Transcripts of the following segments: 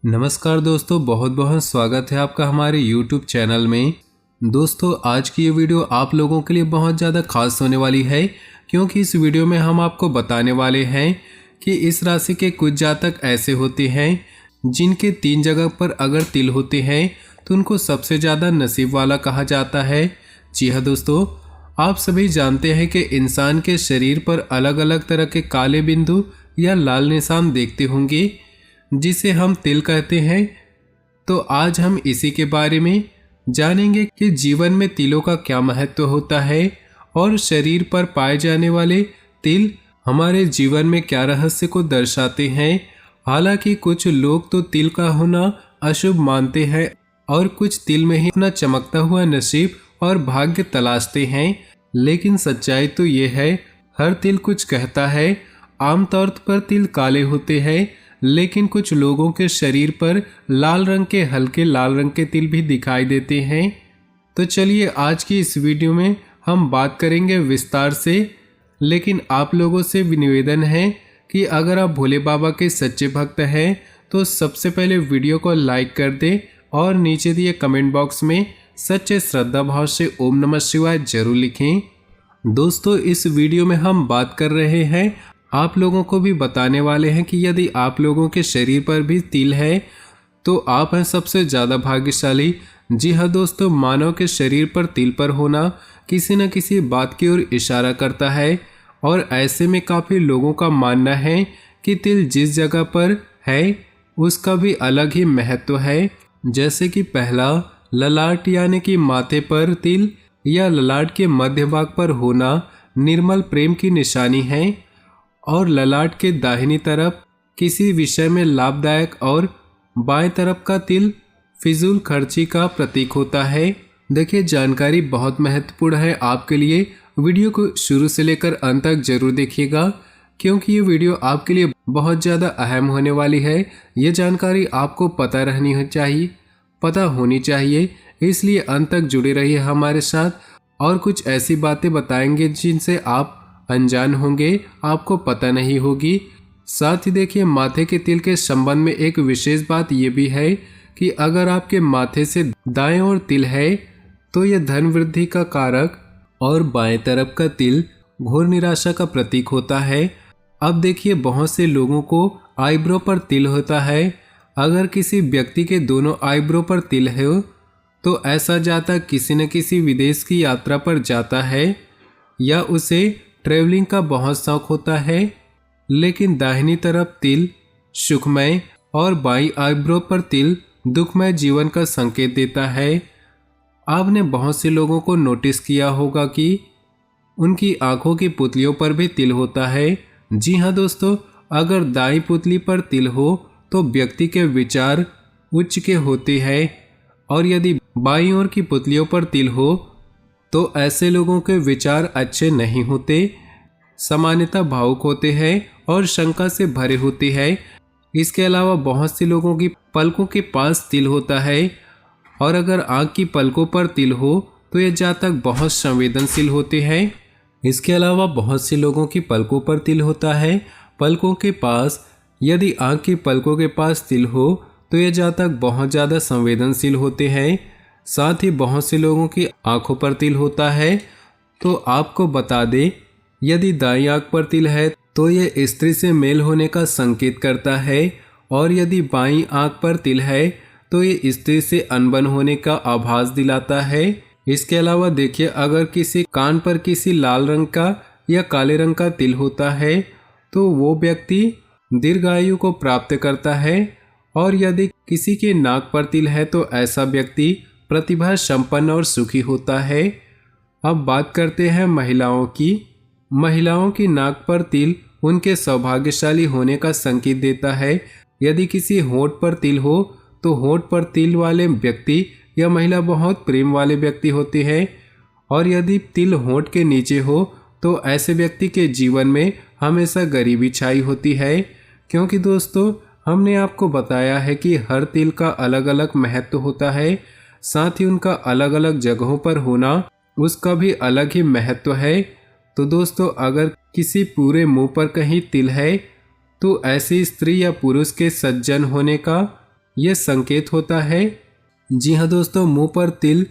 नमस्कार दोस्तों, बहुत बहुत स्वागत है आपका हमारे YouTube चैनल में। दोस्तों, आज की ये वीडियो आप लोगों के लिए बहुत ज़्यादा खास होने वाली है, क्योंकि इस वीडियो में हम आपको बताने वाले हैं कि इस राशि के कुछ जातक ऐसे होते हैं जिनके 3 जगह पर अगर तिल होते हैं तो उनको सबसे ज़्यादा नसीब वाला कहा जाता है। जी हाँ दोस्तों, आप सभी जानते हैं कि इंसान के शरीर पर अलग अलग तरह के काले बिंदु या लाल निशान देखते होंगे जिसे हम तिल कहते हैं। तो आज हम इसी के बारे में जानेंगे कि जीवन में तिलों का क्या महत्व होता है और शरीर पर पाए जाने वाले तिल हमारे जीवन में क्या रहस्य को दर्शाते हैं। हालांकि कुछ लोग तो तिल का होना अशुभ मानते हैं और कुछ तिल में ही अपना चमकता हुआ नसीब और भाग्य तलाशते हैं, लेकिन सच्चाई तो ये है हर तिल कुछ कहता है। आमतौर पर तिल काले होते हैं, लेकिन कुछ लोगों के शरीर पर लाल रंग के हल्के लाल रंग के तिल भी दिखाई देते हैं। तो चलिए आज की इस वीडियो में हम बात करेंगे विस्तार से, लेकिन आप लोगों से भी निवेदन है कि अगर आप भोले बाबा के सच्चे भक्त हैं तो सबसे पहले वीडियो को लाइक कर दें और नीचे दिए कमेंट बॉक्स में सच्चे श्रद्धा भाव से ओम नमः शिवाय जरूर लिखें। दोस्तों, इस वीडियो में हम बात कर रहे हैं, आप लोगों को भी बताने वाले हैं कि यदि आप लोगों के शरीर पर भी तिल है तो आप हैं सबसे ज़्यादा भाग्यशाली। जी हाँ दोस्तों, मानव के शरीर पर तिल पर होना किसी न किसी बात की ओर इशारा करता है और ऐसे में काफ़ी लोगों का मानना है कि तिल जिस जगह पर है उसका भी अलग ही महत्व है। जैसे कि पहला, ललाट यानी कि माथे पर तिल या ललाट के मध्य भाग पर होना निर्मल प्रेम की निशानी है और ललाट के दाहिनी तरफ किसी विषय में लाभदायक और बाएं तरफ का तिल फिजूल खर्ची का प्रतीक होता है। देखिए, जानकारी बहुत महत्वपूर्ण है आपके लिए, वीडियो को शुरू से लेकर अंत तक जरूर देखिएगा क्योंकि ये वीडियो आपके लिए बहुत ज़्यादा अहम होने वाली है। ये जानकारी आपको पता होनी चाहिए, इसलिए अंत तक जुड़े रहिए हमारे साथ और कुछ ऐसी बातें बताएंगे जिनसे आप अनजान होंगे, आपको पता नहीं होगी। साथ ही देखिए, माथे के तिल के संबंध में एक विशेष बात यह भी है कि अगर आपके माथे से दाएं ओर तिल है तो यह धन वृद्धि का कारक और बाएं तरफ का तिल घोर निराशा का प्रतीक होता है। अब देखिए, बहुत से लोगों को आईब्रो पर तिल होता है। अगर किसी व्यक्ति के दोनों आईब्रो पर तिल है तो ऐसा जातक किसी न किसी विदेश की यात्रा पर जाता है या उसे ट्रैवलिंग का बहुत शौक होता है। लेकिन दाहिनी तरफ तिल सुखमय और बाईं आईब्रो पर तिल दुखमय जीवन का संकेत देता है। आपने बहुत से लोगों को नोटिस किया होगा कि उनकी आंखों की पुतलियों पर भी तिल होता है। जी हाँ दोस्तों, अगर दाईं पुतली पर तिल हो तो व्यक्ति के विचार उच्च के होते हैं और यदि बाईं ओर की पुतलियों पर तिल हो तो ऐसे लोगों के विचार अच्छे नहीं होते, सामान्यतः भावुक होते हैं और शंका से भरे होते हैं। इसके अलावा बहुत से लोगों की पलकों के पास तिल होता है और अगर आंख की पलकों पर तिल हो तो यह जातक बहुत संवेदनशील होते हैं। इसके अलावा बहुत से लोगों की पलकों पर तिल होता है, पलकों के पास, यदि आंख की पलकों के पास तिल हो तो यह जातक बहुत ज़्यादा संवेदनशील होते हैं। साथ ही बहुत से लोगों की आंखों पर तिल होता है। तो आपको बता दें, यदि दाईं आंख पर तिल है तो यह स्त्री से मेल होने का संकेत करता है और यदि बाईं आंख पर तिल है तो ये स्त्री से अनबन होने का आभास दिलाता है। इसके अलावा देखिए, अगर किसी कान पर किसी लाल रंग का या काले रंग का तिल होता है तो वो व्यक्ति दीर्घायु को प्राप्त करता है और यदि किसी के नाक पर तिल है तो ऐसा व्यक्ति प्रतिभा संपन्न और सुखी होता है। अब बात करते हैं महिलाओं की। महिलाओं की नाक पर तिल उनके सौभाग्यशाली होने का संकेत देता है। यदि किसी होंठ पर तिल हो तो होंठ पर तिल वाले व्यक्ति या महिला बहुत प्रेम वाले व्यक्ति होते हैं और यदि तिल होंठ के नीचे हो तो ऐसे व्यक्ति के जीवन में हमेशा गरीबी छाई होती है। क्योंकि दोस्तों, हमने आपको बताया है कि हर तिल का अलग अलग महत्व होता है, साथ ही उनका अलग अलग जगहों पर होना उसका भी अलग ही महत्व है। तो दोस्तों, अगर किसी पूरे मुंह पर कहीं तिल है तो ऐसी स्त्री या पुरुष के सज्जन होने का ये संकेत होता है। जी हाँ दोस्तों, मुंह पर तिल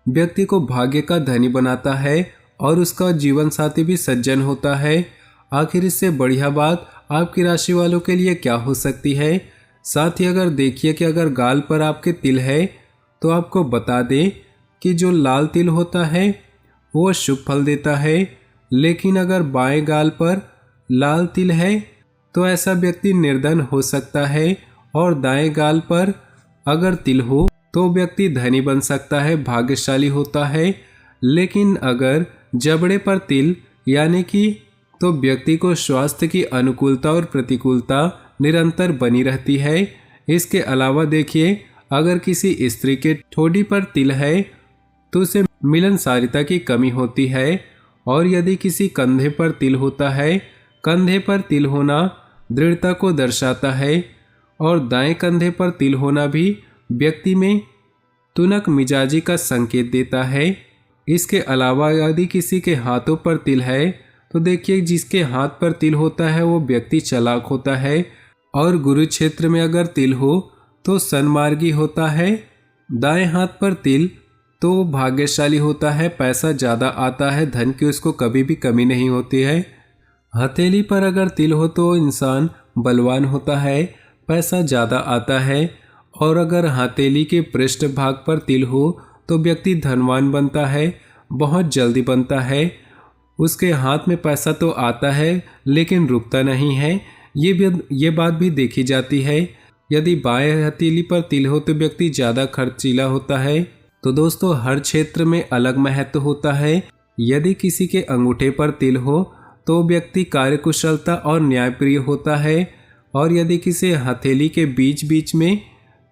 व्यक्ति को भाग्य का धनी बनाता है और उसका जीवन साथी भी सज्जन होता है। आखिर इससे बढ़िया बात आपकी राशि वालों के लिए क्या हो सकती है। साथ ही अगर देखिए कि अगर गाल पर आपके तिल है तो आपको बता दें कि जो लाल तिल होता है वो शुभ फल देता है, लेकिन अगर बाएं गाल पर लाल तिल है तो ऐसा व्यक्ति निर्धन हो सकता है, और दाएं गाल पर अगर तिल हो तो व्यक्ति धनी बन सकता है, भाग्यशाली होता है। लेकिन अगर जबड़े पर तिल यानी कि तो व्यक्ति को स्वास्थ्य की अनुकूलता और प्रतिकूलता निरंतर बनी रहती है। इसके अलावा देखिए, अगर किसी स्त्री के ठोड़ी पर तिल है तो उसे मिलनसारिता की कमी होती है, और यदि किसी कंधे पर तिल होता है, कंधे पर तिल होना दृढ़ता को दर्शाता है, और दाएं कंधे पर तिल होना भी व्यक्ति में तुनक मिजाजी का संकेत देता है। इसके अलावा यदि किसी के हाथों पर तिल है तो देखिए, जिसके हाथ पर तिल होता है वो व्यक्ति चालाक होता है, और गुरु क्षेत्र में अगर तिल हो तो सन्मार्गी होता है। दाएं हाथ पर तिल तो वो भाग्यशाली होता है, पैसा ज़्यादा आता है, धन की उसको कभी भी कमी नहीं होती है। हथेली पर अगर तिल हो तो इंसान बलवान होता है, पैसा ज़्यादा आता है, और अगर हथेली के पृष्ठ भाग पर तिल हो तो व्यक्ति धनवान बनता है, बहुत जल्दी बनता है। उसके हाथ में पैसा तो आता है लेकिन रुकता नहीं है, ये बात भी देखी जाती है। यदि बाएं हथेली पर तिल हो तो व्यक्ति ज़्यादा खर्चीला होता है। तो दोस्तों, हर क्षेत्र में अलग महत्व होता है। यदि किसी के अंगूठे पर तिल हो तो व्यक्ति कार्यकुशलता और न्यायप्रिय होता है, और यदि किसी हथेली के बीच बीच में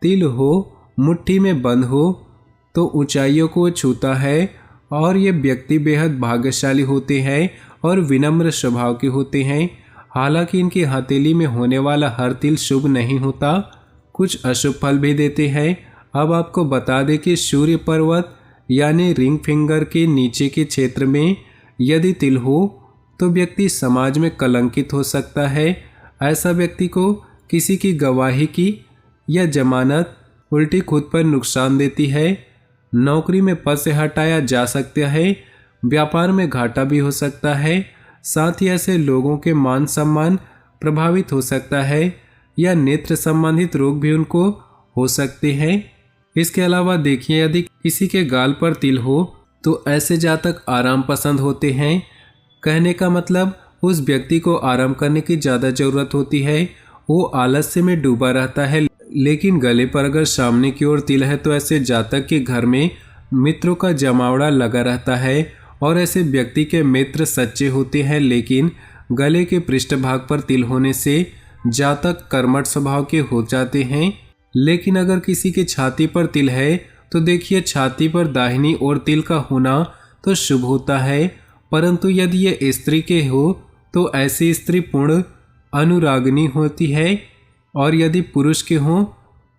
तिल हो, मुट्ठी में बंद हो, तो ऊंचाइयों को छूता है, और ये व्यक्ति बेहद भाग्यशाली होते हैं और विनम्र स्वभाव के होते हैं। हालांकि इनकी हथेली में होने वाला हर तिल शुभ नहीं होता, कुछ अशुभ फल भी देते हैं। अब आपको बता दें कि सूर्य पर्वत यानी रिंग फिंगर के नीचे के क्षेत्र में यदि तिल हो तो व्यक्ति समाज में कलंकित हो सकता है। ऐसा व्यक्ति को किसी की गवाही की या जमानत उल्टी खुद पर नुकसान देती है। नौकरी में पद से हटाया जा सकता है, व्यापार में घाटा भी हो सकता है। साथ ही ऐसे लोगों के मान सम्मान प्रभावित हो सकता है, या नेत्र संबंधित रोग भी उनको हो सकते हैं। इसके अलावा देखिए, यदि किसी के गाल पर तिल हो तो ऐसे जातक आराम पसंद होते हैं। कहने का मतलब उस व्यक्ति को आराम करने की ज़्यादा ज़रूरत होती है, वो आलस्य में डूबा रहता है। लेकिन गले पर अगर सामने की ओर तिल है तो ऐसे जातक के घर में मित्रों का जमावड़ा लगा रहता है, और ऐसे व्यक्ति के मित्र सच्चे होते हैं। लेकिन गले के पृष्ठभाग पर तिल होने से जातक कर्मठ स्वभाव के हो जाते हैं। लेकिन अगर किसी के छाती पर तिल है तो देखिए, छाती पर दाहिनी ओर तिल का होना तो शुभ होता है, परंतु यदि ये स्त्री के हो तो ऐसी स्त्री पूर्ण अनुरागिनी होती है, और यदि पुरुष के हों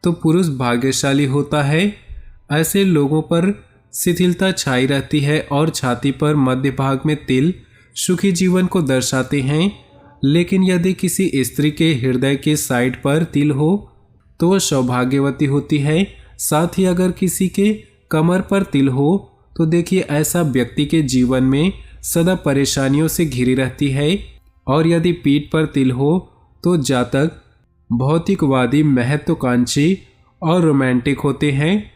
तो पुरुष भाग्यशाली होता है। ऐसे लोगों पर शिथिलता छाई रहती है, और छाती पर मध्य भाग में तिल सुखी जीवन को दर्शाते हैं। लेकिन यदि किसी स्त्री के हृदय के साइड पर तिल हो तो वह सौभाग्यवती होती है। साथ ही अगर किसी के कमर पर तिल हो तो देखिए, ऐसा व्यक्ति के जीवन में सदा परेशानियों से घिरी रहती है। और यदि पीठ पर तिल हो तो जातक भौतिकवादी, महत्वाकांक्षी और रोमांटिक होते हैं,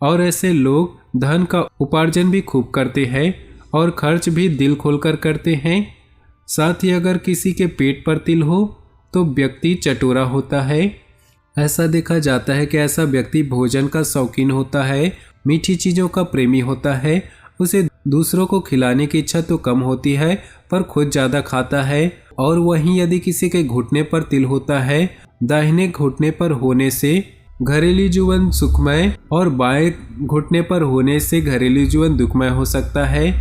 और ऐसे लोग धन का उपार्जन भी खूब करते हैं और खर्च भी दिल खोलकर करते हैं। साथ ही अगर किसी के पेट पर तिल हो तो व्यक्ति चटोरा होता है। ऐसा देखा जाता है कि ऐसा व्यक्ति भोजन का शौकीन होता है, मीठी चीज़ों का प्रेमी होता है। उसे दूसरों को खिलाने की इच्छा तो कम होती है, पर खुद ज़्यादा खाता है। और वहीं यदि किसी के घुटने पर तिल होता है, दाहिने घुटने पर होने से घरेलू जीवन सुखमय और बाएं घुटने पर होने से घरेलू जीवन दुखमय हो सकता है।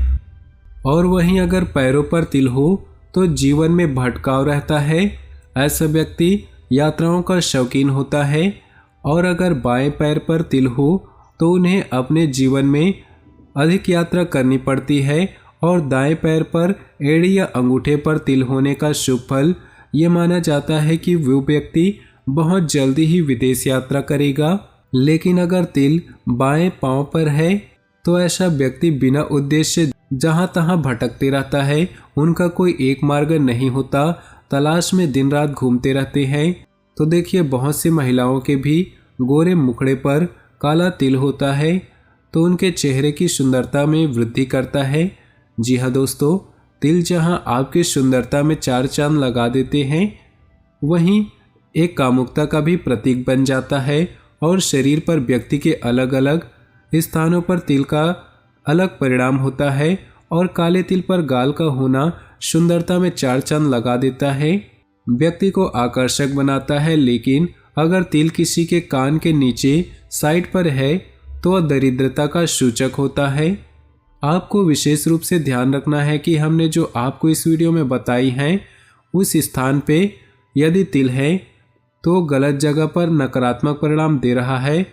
और वहीं अगर पैरों पर तिल हो तो जीवन में भटकाव रहता है। ऐसा व्यक्ति यात्राओं का शौकीन होता है। और अगर बाएं पैर पर तिल हो तो उन्हें अपने जीवन में अधिक यात्रा करनी पड़ती है। और दाएं पैर पर एड़ी या अंगूठे पर तिल होने का शुभ फल ये माना जाता है कि वो व्यक्ति बहुत जल्दी ही विदेश यात्रा करेगा। लेकिन अगर तिल बाएं पांव पर है तो ऐसा व्यक्ति बिना उद्देश्य जहां तहां भटकते रहता है। उनका कोई एक मार्ग नहीं होता, तलाश में दिन रात घूमते रहते हैं। तो देखिए, बहुत सी महिलाओं के भी गोरे मुखड़े पर काला तिल होता है, तो उनके चेहरे की सुंदरता में वृद्धि करता है। जी हाँ दोस्तों, तिल जहां आपकी सुंदरता में चार चांद लगा देते हैं, वहीं एक कामुकता का भी प्रतीक बन जाता है। और शरीर पर व्यक्ति के अलग अलग स्थानों पर तिल का अलग परिणाम होता है। और काले तिल पर गाल का होना सुंदरता में चार चांद लगा देता है, व्यक्ति को आकर्षक बनाता है। लेकिन अगर तिल किसी के कान के नीचे साइड पर है तो वह दरिद्रता का सूचक होता है। आपको विशेष रूप से ध्यान रखना है कि हमने जो आपको इस वीडियो में बताई हैं, उस स्थान पे यदि तिल है तो गलत जगह पर नकारात्मक परिणाम दे रहा है।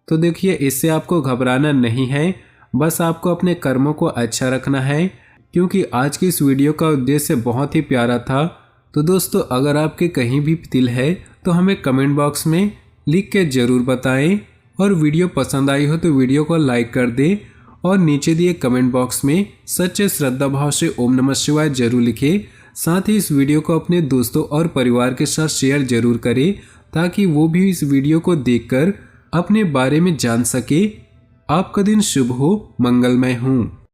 तो देखिए, इससे आपको घबराना नहीं है, बस आपको अपने कर्मों को अच्छा रखना है। क्योंकि आज की इस वीडियो का उद्देश्य बहुत ही प्यारा था। तो दोस्तों, अगर आपके कहीं भी तिल है तो हमें कमेंट बॉक्स में लिख के ज़रूर बताएं। और वीडियो पसंद आई हो तो वीडियो को लाइक कर दें और नीचे दिए कमेंट बॉक्स में सच्चे श्रद्धा भाव से ओम नमः शिवाय जरूर लिखें। साथ ही इस वीडियो को अपने दोस्तों और परिवार के साथ शेयर जरूर करें, ताकि वो भी इस वीडियो को देखकर अपने बारे में जान सके। आपका दिन शुभ हो, मंगलमय हो।